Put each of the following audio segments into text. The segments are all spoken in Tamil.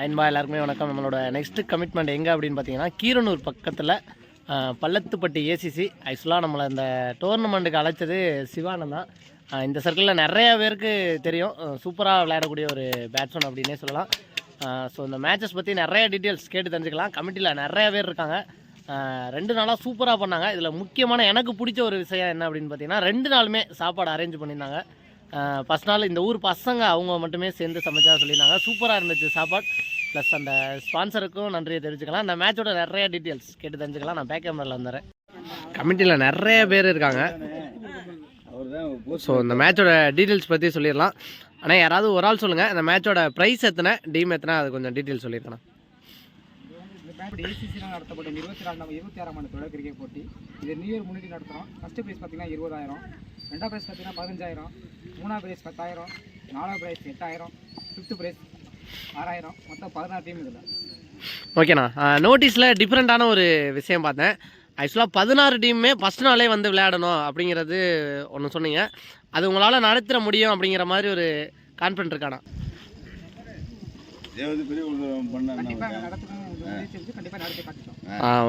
அன்பா எல்லாருக்குமே வணக்கம். நம்மளோட நெக்ஸ்ட் கமிட்மெண்ட் எங்கே அப்படின்னு பார்த்தீங்கன்னா கீரனூர் பக்கத்தில் பள்ளத்துப்பட்டி ஏசிசி. ஆக்சுவலாக நம்மளை இந்த டோர்னமெண்ட்டுக்கு அழைச்சது சிவானந்த் தான். இந்த சர்க்கிளில் நிறையா பேருக்கு தெரியும், சூப்பராக விளையாடக்கூடிய ஒரு பேட்ஸ்மேன் அப்படின்னே சொல்லலாம். ஸோ இந்த மேட்சஸ் பற்றி நிறைய டீட்டெயில்ஸ் கேட்டு தெரிஞ்சுக்கலாம். கமிட்டியில் நிறைய பேர் இருக்காங்க. 2 நாளாக சூப்பராக பண்ணாங்க. இதில் முக்கியமான எனக்கு பிடிச்ச ஒரு விஷயம் என்ன அப்படின்னு பார்த்தீங்கன்னா 2 நாளுமே சாப்பாடு அரேஞ்ச் பண்ணியிருந்தாங்க. ஃபஸ்ட் நாள் இந்த ஊர் பசங்க அவங்க மட்டுமே சேர்ந்து சமைச்சா சொல்லியிருந்தாங்க. சூப்பராக இருந்துச்சு சாப்பாடு. ப்ளஸ் அந்த ஸ்பான்சருக்கும் நன்றியை தெரிஞ்சுக்கலாம். அந்த மேட்சோட நிறைய டீட்டெயில்ஸ் கேட்டு தெரிஞ்சுக்கலாம். நான் பேக் கேமராவில் வந்துடுறேன். கமிட்டியில் நிறைய பேர் இருக்காங்க. ஸோ இந்த மேட்சோட டீட்டெயில்ஸ் பற்றி சொல்லிடலாம். ஆனால் யாராவது ஒரு ஆள் சொல்லுங்கள், இந்த மேட்சோட ப்ரைஸ் எத்தனை, டீம் எத்தனை, அது கொஞ்சம் டீட்டெயில்ஸ் சொல்லியிருக்கேன். ஏசிசியில் நடத்தப்பட்ட 26ஆம் ஆண்டு தொடர் கிரிக்கெட் போட்டி. இது நியூ இயர் முன்னிட்டு நடத்துகிறோம். ஃபஸ்ட்டு ப்ரைஸ் பார்த்தீங்கன்னா 20,000, 2ஆம் ப்ரைஸ் பார்த்தீங்கன்னா 15,000, 3ஆம் ப்ரைஸ் 10,000, 4ஆம் ப்ரைஸ் 8,000, 5th ப்ரைஸ் 6,000, மொத்தம் 16 டீம் இதில். ஓகேண்ணா, நோட்டீஸில் டிஃப்ரெண்ட்டான ஒரு விஷயம் பார்த்தேன். ஆக்சுவலாக 16 டீமுமே ஃபஸ்ட் நாளே வந்து விளையாடணும் அப்படிங்கிறது ஒன்று சொன்னீங்க. அது உங்களால் நடத்திட முடியும் அப்படிங்கிற மாதிரி ஒரு கான்ஃபிடென்ட் இருக்காண்ணா?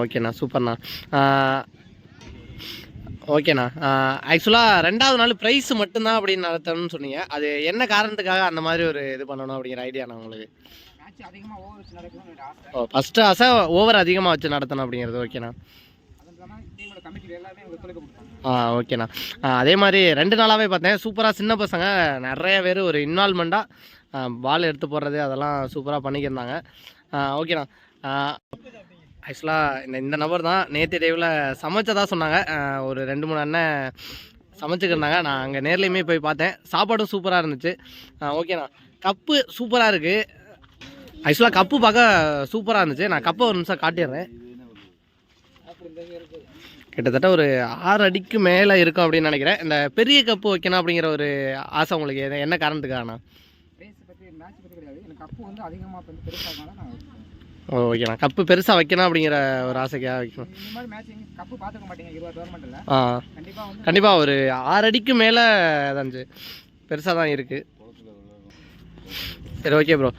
ஓகேண்ணா, சூப்பர்ண்ணா. ஓகேண்ணா, ஆக்சுவலாக 2வது நாள் ப்ரைஸ் மட்டும்தான் அப்படின்னு நடத்தணும்னு சொன்னீங்க. அது என்ன காரணத்துக்காக அந்த மாதிரி ஒரு இது பண்ணணும் அப்படிங்கிற ஐடியாண்ணா உங்களுக்கு? ஃபஸ்ட்டு ஆசை ஓவர் அதிகமாக வச்சு நடத்தணும் அப்படிங்கிறது. ஓகேண்ணா. ஓகேண்ணா. அதே மாதிரி 2 நாளாகவே பார்த்தேன் சூப்பராக சின்ன பசங்க நிறைய பேர் ஒரு இன்வால்மெண்ட்டாக பால் எடுத்து போடுறது அதெல்லாம் சூப்பராக பண்ணிக்கிருந்தாங்க. ஓகேண்ணா. ஆக்சுவலாக இந்த நபர் தான் நேற்று டேவில் சமைச்சதாக சொன்னாங்க. ஒரு 2-3 அண்ணன் சமைச்சிக்கிருந்தாங்க. நான் அங்கே நேர்லேயுமே போய் பார்த்தேன். சாப்பாடும் சூப்பராக இருந்துச்சு. ஓகேண்ணா. கப்பு சூப்பராக இருக்குது. ஆக்சுவலாக கப்பு பார்க்க சூப்பராக இருந்துச்சு. நான் கப்பை ஒரு நிமிஷம் காட்டிடுறேன். கிட்டத்தட்ட ஒரு 6 அடிக்கு மேலே இருக்கும் அப்படின்னு நினைக்கிறேன். இந்த பெரிய கப்பு வைக்கணும் அப்படிங்கிற ஒரு ஆசை உங்களுக்கு என்ன காரணத்துக்காகண்ணா? ஓகேண்ணா, கப்பு பெருசாக வைக்கணும் அப்படிங்கிற ஒரு ஆசைக்காக வைக்கணும். கண்டிப்பாக ஒரு 6 அடிக்கு மேலே தான் பெருசாக தான் இருக்குது. சரி, ஓகே ப்ரோ.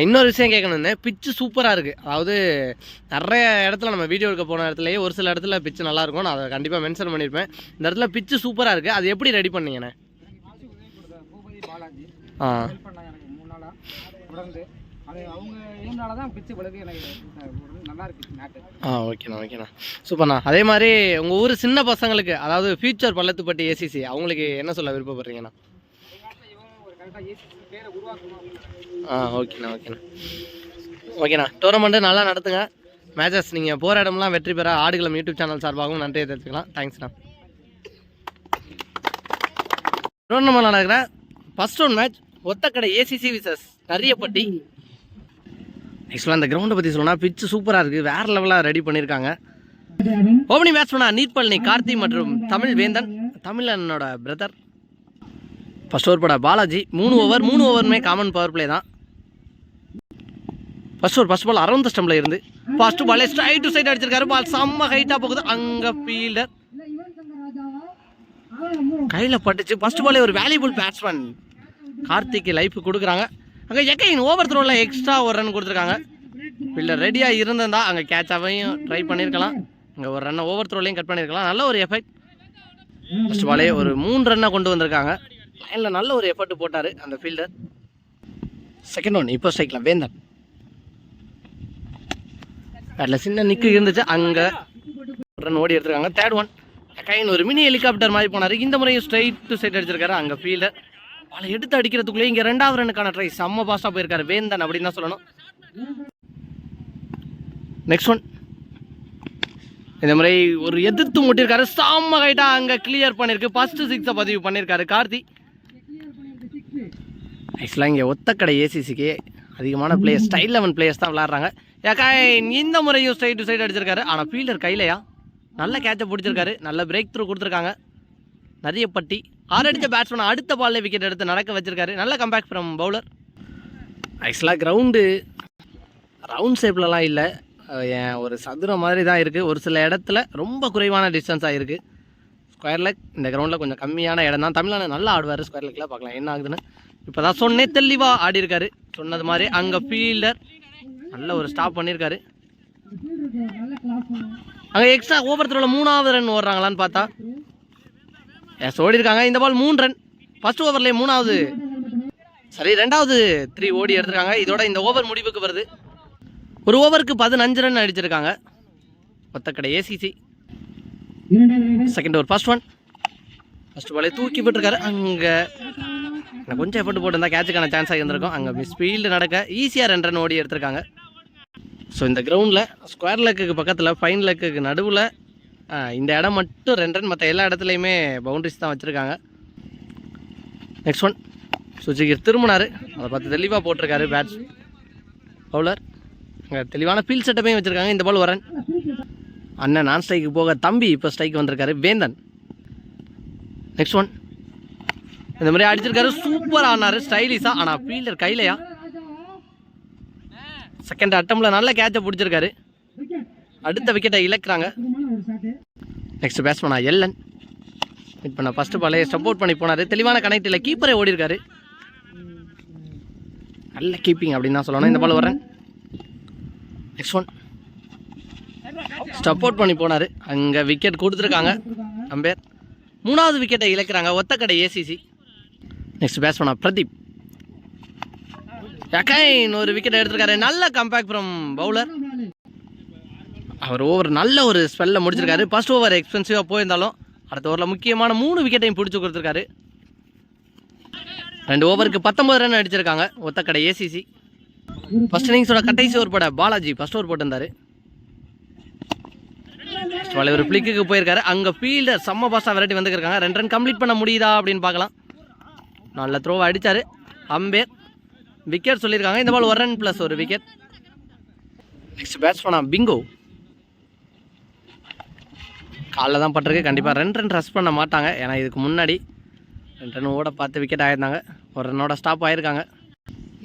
இன்னொரு விஷயம் கேட்கணுன்னு, பிச்சு சூப்பராக இருக்குது. அதாவது நிறைய இடத்துல நம்ம வீடியோ எடுக்க போன இடத்துலையே ஒரு சில இடத்துல பிச்சு நல்லாயிருக்கும். நான் அதை கண்டிப்பாக மென்ஷன் பண்ணியிருப்பேன். இந்த இடத்துல பிச்சு சூப்பராக இருக்குது. அது எப்படி ரெடி பண்ணீங்கண்ணே? ஓகேண்ணா, ஓகேண்ணா, சூப்பர்ண்ணா. அதே மாதிரி உங்கள் ஊர் சின்ன பசங்களுக்கு, அதாவது ஃபியூச்சர் பள்ளத்துப்பட்டி ஏசிசி, அவங்களுக்கு என்ன சொல்ல விருப்பப்படுறீங்கண்ணா? ஓகேண்ணா, ஓகேண்ணா, ஓகேண்ணா. டோர்னமெண்ட்டு நல்லா நடத்துங்க. மேட்சஸ் நீங்கள் போகிற இடம்லாம் வெற்றி பெற ஆடுகளம் யூடியூப் சேனல் சார்பாகவும் நன்றியை தெரிஞ்சுக்கலாம். தேங்க்ஸ்ண்ணா. டோர்னமெண்ட் நடக்கிற first round match Othakadai ACC versus Nariyapatti. ஆக்சுவலாக அந்த கிரவுண்டை பற்றி சொல்லணும்னா பிச்சு சூப்பராக இருக்குது. வேறு லெவலாக ரெடி பண்ணியிருக்காங்க. ஓப்பனிங் பேட்ஸ்மேனா நீட்பழனி கார்த்தி மற்றும் தமிழ் வேந்தன், தமிழனோட பிரதர். ஃபஸ்ட் ஓவர் பட பாலாஜி. 3 ஓவருமே காமன் பவர் பிளே தான். ஃபஸ்ட் பால் அரௌண்ட் ஸ்டம்பில் இருந்து ஃபர்ஸ்ட் பாலே ஸ்ட்ரைட் டு சைட் அடிச்சிருக்காரு. பால் செம்ம ஹைட்டாக போகுது. அங்கே ஃபீல்டர் கையில் பட்டுச்சு. ஃபர்ஸ்ட் பாலே ஒரு வேல்யூபிள் பேட்ஸ்மேன் கார்த்திக்கு லைஃப் கொடுக்குறாங்க. அங்கே எகைன் ஓவர் த்ரோவில் எக்ஸ்ட்ரா ஒரு ரன் கொடுத்துருக்காங்க. ஃபீல்டர் ரெடியாக இருந்திருந்தா அங்கே கேட்சாவையும் ட்ரை பண்ணியிருக்கலாம். அங்கே ஒரு ரன்னை ஓவர் த்ரோலையும் கட் பண்ணியிருக்கலாம். நல்ல ஒரு எஃபெக்ட். ஃபர்ஸ்ட் பாலே ஒரு 3 ரன்னை கொண்டு வந்திருக்காங்க. லைனில் நல்ல ஒரு எஃபர்ட் போட்டார் அந்த ஃபீல்டர். செகண்ட் ஒன் இப்போ ஸ்ட்ரைக்கில் வேந்தன். அதில் சின்ன நிற்கு இருந்துச்சு. அங்கே ரன் ஓடி எடுத்துருக்காங்க. தேர்ட் ஒன் கைன் ஒரு மினி ஹெலிகாப்டர் மாதிரி போனார். இந்த முறையும் ஸ்ட்ரைட் டு சைட் அடிச்சிருக்காரு. அங்கே ஃபீல்டர் பாலை எடுத்து அடிக்கிறதுக்குள்ளே இங்கே 2வது ரன்னுக்கான ட்ரை செம்ம பாஸ்டாக போயிருக்காரு வேந்தன் அப்படின்னு தான் சொல்லணும். நெக்ஸ்ட் ஒன் இந்த முறை ஒரு எதிர்த்து முட்டிருக்காரு. செம்ம ஹைட்டாக அங்கே கிளியர் பண்ணியிருக்கு. ஃபஸ்ட்டு 6 பதிவு பண்ணியிருக்காரு கார்த்தி. ஆக்சுவலாக இங்கே ஒத்தக்கடை ஏசிசிக்கு அதிகமான பிளேயர்ஸ் ஸ்டைல் 11 பிளேயர்ஸ் தான் விளாட்றாங்க. ஏக்கா இந்த முறையும் ஸ்ட்ரைட் டு சைட் அடிச்சிருக்காரு. ஆனால் ஃபீல்டர் கையிலையா நல்ல கேட்சை பிடிச்சிருக்காரு. நல்ல பிரேக் த்ரூ கொடுத்துருக்காங்க. நரியப்பட்டி 6 அடித்த பேட்ஸ்மேன் அடுத்த பாலில் விக்கெட் எடுத்து நடக்க வச்சிருக்காரு. நல்ல கம்பேக் ஃப்ரம் பவுலர். ஆக்சுவலாக கிரவுண்டு ரவுண்ட் ஷேப்லலாம் இல்லை, ஒரு சதுரம் மாதிரி தான் இருக்குது. ஒரு சில இடத்துல ரொம்ப குறைவான டிஸ்டன்ஸாக இருக்குது. ஸ்கொயர் லெக் இந்த கிரவுண்டில் கொஞ்சம் கம்மியான இடம் தான். தமிழ்நாடு நல்லா ஆடுவார் ஸ்கொயர் லெக்கில். பார்க்கலாம் என்ன ஆகுதுன்னு. இப்போ தான் சொன்னே தெளிவாக ஆடி இருக்காரு. சொன்னது மாதிரி அங்கே ஃபீல்டர் நல்ல ஒரு ஸ்டாப் பண்ணியிருக்காரு. அங்கே எக்ஸ்ட்ரா ஓவர் த்ரோவில் 3வது ரன் ஓடுறாங்களான்னு பார்த்தா எஸ் ஓடி இருக்காங்க. இந்த பால் 3 ரன். ஃபர்ஸ்ட் ஓவர்லேயே 3வது சரி 2வது 3 ஓடி எடுத்திருக்காங்க. இதோட இந்த ஓவர் முடிவுக்கு வருது. ஒரு ஓவருக்கு 15 ரன் அடிச்சிருக்காங்க Othakadai ACC. Second over first பாலே தூக்கி விட்டுருக்காரு. அங்கே கொஞ்சம் எஃபர்ட் போட்டு கேட்சுக்கான சான்ஸ் ஆகியிருந்திருக்கும். அங்கே மிஸ் ஃபீல்டு நடக்க ஈஸியாக 2 ரன் ஓடி எடுத்திருக்காங்க. ஸோ இந்த கிரவுண்டில் ஸ்கொயர் லெக்குக்கு பக்கத்தில் ஃபைன் லெக்குக்கு நடுவில் இந்த இடம் மட்டும் 2 ரன், மற்ற எல்லா இடத்துலையுமே பவுண்டரிஸ் தான் வச்சுருக்காங்க. நெக்ஸ்ட் ஒன் சுஜிகிர் திரும்பினார். அதை பார்த்து தெளிவாக போட்டிருக்காரு பேட்ஸ் பவுலர். அங்கே தெளிவான ஃபீல்ட் செட்டப்பையும் வச்சுருக்காங்க. இந்த பால் வரன் அண்ணன் நான் ஸ்ட்ரைக்கு போக தம்பி இப்போ ஸ்ட்ரைக் வந்திருக்காரு வேந்தன். நெக்ஸ்ட் ஒன் இந்த மாதிரி அடிச்சிருக்காரு. சூப்பராக ஆனார் ஸ்டைலிஷாக. ஆனால் ஃபீல்டர் கையிலையா செகண்ட் அட்டம்ல நல்ல கேட்சை பிடிச்சிருக்காரு. அடுத்த விக்கெட்டை இழக்கிறாங்க. நெக்ஸ்ட் பேட்ஸ்மேனா எல்லன் ஹிட் பண்ண ஃபர்ஸ்ட் பாலே சப்போர்ட் பண்ணி போனார். தெளிவான கனெக்ட் இல்லை, கீப்பரே ஓடி இருக்காரு. நல்ல கீப்பிங் அப்படின்னு தான் சொல்லணும். இந்த பால் வரேன். நெக்ஸ்ட் ஒன் சப்போர்ட் பண்ணி போனார். அங்கே விக்கெட் கொடுத்துருக்காங்க அம்பேர். 3வது விக்கெட்டை இழக்கிறாங்க ஒத்தக்கடை ஏசிசி. நெக்ஸ்ட் பேட்ஸ்மேனா பிரதீப் ஒரு விக்கெட் எடுத்திருக்காரு. நல்ல கம்பேக் ஃப்ரம் பவுலர். அவர் ஓவர் நல்ல ஒரு ஸ்பெல்ல முடிச்சிருக்காரு. ஃபர்ஸ்ட் ஓவர் எக்ஸ்பென்சிவாக போயிருந்தாலும் அடுத்த ஓவரில் முக்கியமான 3 விக்கெட்டையும் பிடிச்சி கொடுத்துருக்காரு. 2 ஓவருக்கு 19 ரன் அடிச்சிருக்காங்க ஒத்தக்கடை ஏசிசி. ஃபர்ஸ்ட் இன்னிங்ஸோட கடைசி ஓவர் போட பாலாஜி ஃபர்ஸ்ட் ஓவர் போட்டிருந்தாரு. ஒரு பிளிக்கு போயிருக்காரு. அங்கே ஃபீல்டர் செம்ம பாஸ்டாக விரட்டி வந்துருக்காங்க. 2 ரன் கம்ப்ளீட் பண்ண முடியுதா அப்படின்னு பார்க்கலாம். நல்ல த்ரோவை அடித்தார் அம்பேர். விக்கெட் சொல்லியிருக்காங்க. இந்த ball 1 run plus 1 wicket. Next பேட்ஸ்மேனா பிங்கோ. காலில் தான் பட்டிருக்கு. கண்டிப்பாக 2 ரன் ரஷ் பண்ண மாட்டாங்க. ஏன்னா இதுக்கு முன்னாடி 2 ரன் ஓட பார்த்து விக்கெட் ஆயிருந்தாங்க. 1 ரன்னோட ஸ்டாப் ஆயிருக்காங்க.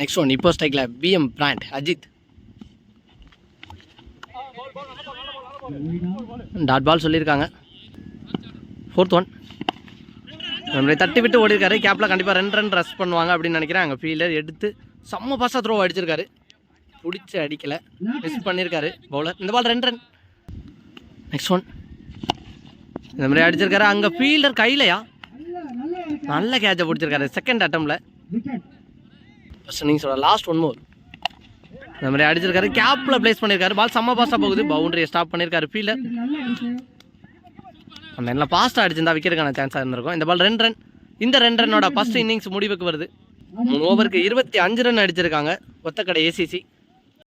நெக்ஸ்ட் ஒன் இப்போ ஸ்ட்ரைக்கில் பிஎம் பிராண்ட் அஜித். டாட் பால் சொல்லியிருக்காங்க. 4th ஒன் நம்மளை தட்டி விட்டு ஓடி இருக்காரு. கேப்பில் கண்டிப்பாக 2 ரன் ரஷ் பண்ணுவாங்க அப்படின்னு நினைக்கிறேன். அங்கே ஃபீல்டர் எடுத்து செம்ம பாஸாக த்ரோ அடிச்சிருக்காரு. பிடிச்சி அடிக்கலை, மிஸ் பண்ணியிருக்காரு பவுலர். இந்த பால் 2 ரன். நெக்ஸ்ட் ஒன் இந்த மாதிரி அடிச்சிருக்காரு. அங்கே ஃபீல்டர் கையிலையா நல்ல கேட்சை பிடிச்சிருக்காரு செகண்ட் அட்டம்ல. ஃபர்ஸ்ட் இன்னிங்ஸோட லாஸ்ட் 1 மோர் இந்த மாதிரி அடிச்சிருக்காரு. கேப்பில் பிளேஸ் பண்ணியிருக்காரு. பால் செம்ம பாஸ்டாக போகுது. பவுண்டரியை ஸ்டாப் பண்ணியிருக்காரு ஃபீல்டர். அந்த எல்லாம் ஃபாஸ்ட்டாக அடிச்சிருந்தா விக்கெட்டுக்கான சான்ஸாக இருந்திருக்கும். இந்த பால் 2 ரன். இந்த 2 ரன்னோட ஃபர்ஸ்ட் இன்னிங்ஸ் முடிவுக்கு வருது. 3 ஓவருக்கு 25 ரன் அடிச்சிருக்காங்க ஒத்தக்கடை ஏசிசி.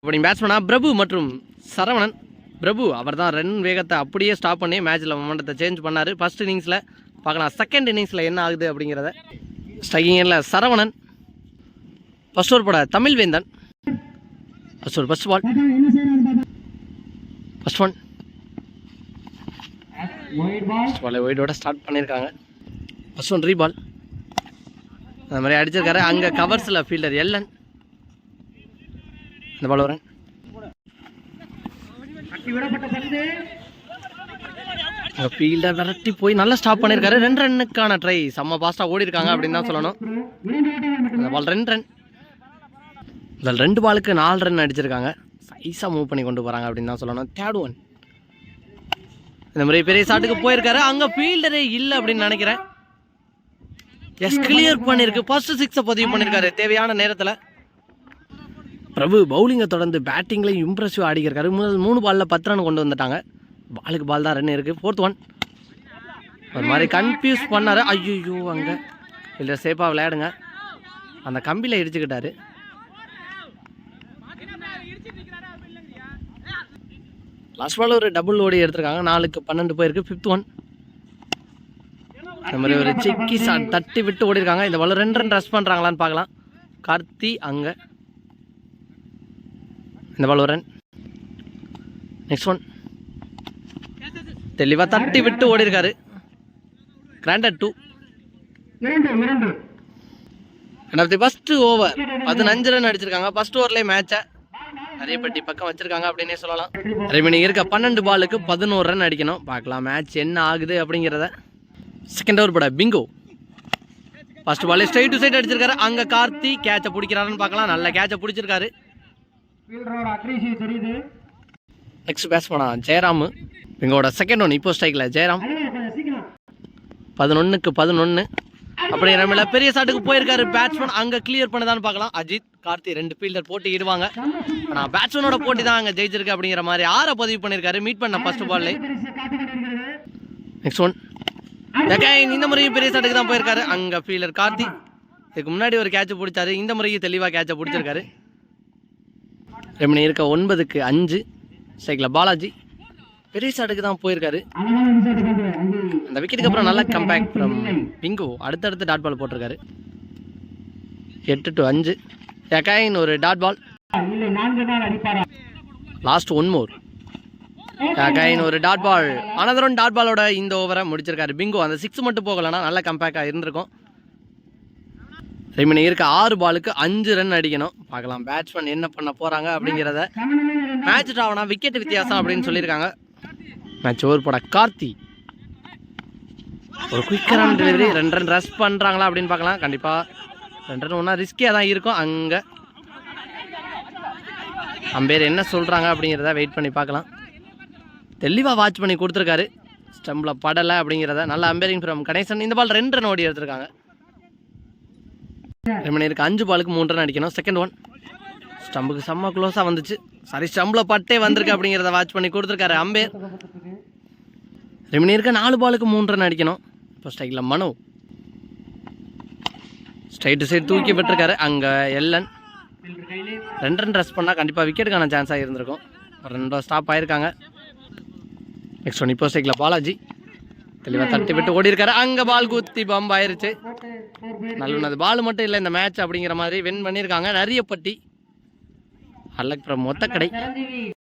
இப்படி பேட்ஸ்மேனா பிரபு மற்றும் சரவணன். பிரபு அவர் தான் ரன் வேகத்தை அப்படியே ஸ்டாப் பண்ணி மேட்ச்சில் மொமெண்டத்தை சேஞ்ச் பண்ணார். ஃபர்ஸ்ட் இன்னிங்ஸில் பார்க்கலாம் செகண்ட் இன்னிங்ஸில் என்ன ஆகுது அப்படிங்கிறத. ஸ்ட்ரைக்கிங்கில் சரவணன். ஃபர்ஸ்ட் ஓவர் போட Tamil Vendhan. First ball first one ஒயிடோட ஸ்டார்ட் பண்ணியிருக்காங்க. ஃபர்ஸ்ட் ஒன் ரீபால் அந்த மாதிரி அடிச்சிருக்காரு. அங்கே கவர்ஸில் ஃபீல்டர் எல்லன். இந்த பால் வரேன். ஃபீல்டர் விரட்டி போய் நல்லா ஸ்டாப் பண்ணியிருக்காரு. 2 ரன்னுக்கான ட்ரை செம்ம ஃபாஸ்ட்டாக ஓடி இருக்காங்க அப்படின்னு தான் சொல்லணும். இந்த பால் 2 ரன். இதில் 2 பாலுக்கு 4 ரன் அடிச்சிருக்காங்க. சைஸாக மூவ் பண்ணி கொண்டு போகிறாங்க அப்படின்னு தான் சொல்லணும். 3rd ஒன் இந்த மாதிரி பெரிய ஷாட்டுக்கு போயிருக்காரு. அங்கே ஃபீல்டரே இல்லை அப்படின்னு நினைக்கிறேன். எஸ் கிளியர் பண்ணியிருக்கு. ஃபர்ஸ்ட் 6 பதிவு பண்ணியிருக்காரு தேவையான நேரத்தில். பிரபு பவுலிங்கை தொடர்ந்து பேட்டிங்லேயும் இம்ப்ரெசிவ் ஆடிக்கிருக்காரு. 3 பாலில் 10 ரன் கொண்டு வந்துட்டாங்க. பாலுக்கு பால் தான் ரன் இருக்குது. 4th ஒன் ஒரு மாதிரி கன்ஃபியூஸ் பண்ணார். ஐயோ அங்கே இல்லை சேஃபாக விளையாடுங்க. அந்த கம்பியில் இடிச்சுக்கிட்டாரு. லாஸ்ட் பால் ஒரு டபுள் ஓடி எடுத்திருக்காங்க. 4க்கு 12 போயிருக்கு. 5th ஒன் இந்த மாதிரி ஒரு சிக்கி ஷாட் தட்டி விட்டு ஓடி இருக்காங்க. இந்த பால் 2 ரன் ரஷ் பண்ணுறாங்களான்னு பார்க்கலாம். கார்த்தி அங்கே இந்த பால் 1 ரன். நெக்ஸ்ட் ஒன் தெளிவாக தட்டி விட்டு ஓடி இருக்காரு. கிராண்டட் 2 ஃபர்ஸ்ட் ஓவர் 15 ரன் அடிச்சிருக்காங்க. ஃபர்ஸ்ட் ஓவர்லேயே மேட்சை நிறையப்பட்டி பக்கம் வச்சிருக்காங்க அப்படின்னே சொல்லலாம். ரிமைனிங் இருக்க 12 பாலுக்கு 11 ரன் அடிக்கணும். பார்க்கலாம் மேட்ச் என்ன ஆகுது அப்படிங்கிறத. செகண்ட் ஓவர் போட bingo. First ball straight to side அடிச்சிருக்காரு. அங்கே கார்த்தி கேட்சை பிடிக்கிறாருன்னு பார்க்கலாம். நல்ல கேட்சை பிடிச்சிருக்காரு. ஃபீல்டரோட அக்ரிசி தெரியுது. நெக்ஸ்ட் பேட்ஸ்மேனா ஜெயராம், எங்களோட செகண்ட் ஒன் இப்போ ஸ்ட்ரைக்கில் ஜெயராம். 11க்கு 11 அப்படிங்கிற மேல பெரிய ஷாட்டுக்கு போயிருக்காரு பேட்ஸ்மேன். அங்கே கிளியர் பண்ணதான்னு பார்க்கலாம். அஜித் கார்த்தி 2 ஃபீல்டர் போட்டி இடுவாங்க. ஆனால் பேட்ஸ்மேனோட போட்டி தான் அங்கே ஜெயிச்சிருக்கு அப்படிங்கிற மாதிரி 6 பதிவு பண்ணியிருக்காரு மீட் பண்ண ஃபர்ஸ்ட் பால்ல. நெக்ஸ்ட் ஒன் இந்த முறையும் பெரிய ஷாட்டுக்கு தான் போயிருக்காரு. அங்கே ஃபீல்டர் கார்த்தி இதுக்கு முன்னாடி ஒரு கேட்சை பிடிச்சாரு, இந்த முறையும் தெளிவாக கேட்சை பிடிச்சிருக்காரு. ரெமினி இருக்க 9க்கு 5 ஸ்ட்ரைக்கில் பாலாஜி பெரிய ஷாட்டுக்கு தான் போயிருக்காரு. அந்த விக்கெட்டுக்கு அப்புறம் நல்ல கம்பேக் ஃப்ரம் பிங்கு. அடுத்தடுத்து டாட் பால் போட்டிருக்காரு. 8-5 எகைன் ஒரு டாட் பால். லாஸ்ட் 1 மோர் எகைன் ஒரு டாட் பால். அனதரும் டாட் பாலோட இந்த ஓவரை முடிச்சிருக்காரு பிங்கு. அந்த 6 மட்டும் போகலன்னா நல்ல கம்பேக்காக இருந்திருக்கும். ரெமினி இருக்க 6 பாலுக்கு 5 ரன் அடிக்கணும். பார்க்கலாம் பேட்ஸ்மேன் என்ன பண்ண போகிறாங்க அப்படிங்கிறத. மேட்ச் ட்ராவனா விக்கெட் வித்தியாசம் அப்படின்னு சொல்லியிருக்காங்க. மேட்ச் ஓவர் போட கார்த்தி ஒரு குயிக்கரான டெலிவரி. 2 ரன் ரஷ் பண்ணுறாங்களா அப்படின்னு பார்க்கலாம். கண்டிப்பாக 2 ரன் ஒன்றா ரிஸ்கியாக தான் இருக்கும். அங்கே அம்பேர் என்ன சொல்கிறாங்க அப்படிங்கிறத வெயிட் பண்ணி பார்க்கலாம். தெளிவாக வாட்ச் பண்ணி கொடுத்துருக்காரு. ஸ்டம்பில் படலை அப்படிங்கிறத. நல்ல அம்பேரிங் ஃப்ரம் கணேசன். இந்த பால் 2 ரன் ஓடி எடுத்திருக்காங்க. ரெமினியருக்கு 5 பாலுக்கு 3 ரன் அடிக்கணும். செகண்ட் ஒன் ஸ்டம்புக்கு செம்ம க்ளோஸாக வந்துச்சு. சாரி ஸ்டம்பில் பட்டே வந்திருக்கு அப்படிங்கிறத வாட்ச் பண்ணி கொடுத்துருக்காரு அம்பேர். ரெமினியருக்கு 4 பாலுக்கு 3 ரன் அடிக்கணும். இப்போ ஸ்ட்ரைக்கில் மனு ஸ்ட்ரைட்டு சைடு தூக்கி விட்டுருக்காரு. அங்கே எல்லன் 2 ரன் ரஷ் பண்ணால் கண்டிப்பாக விக்கெட்டுக்கான சான்ஸாக இருந்திருக்கும். 2 ஸ்டாப் ஆயிருக்காங்க. நெக்ஸ்ட் ஒன் இப்போ ஸ்ட்ரைக்கில் பாலாஜி தெளிவாக தட்டி விட்டு ஓடி இருக்காரு. அங்கே பால் குத்தி பம்ப் ஆயிருச்சு. நல்லது பால் மட்டும் இல்லை இந்த மேட்ச் அப்படிங்கிற மாதிரி வின் பண்ணியிருக்காங்க. நிறைய பட்டி அல்லக் ஃப்ரம் ஒத்தக்கடை.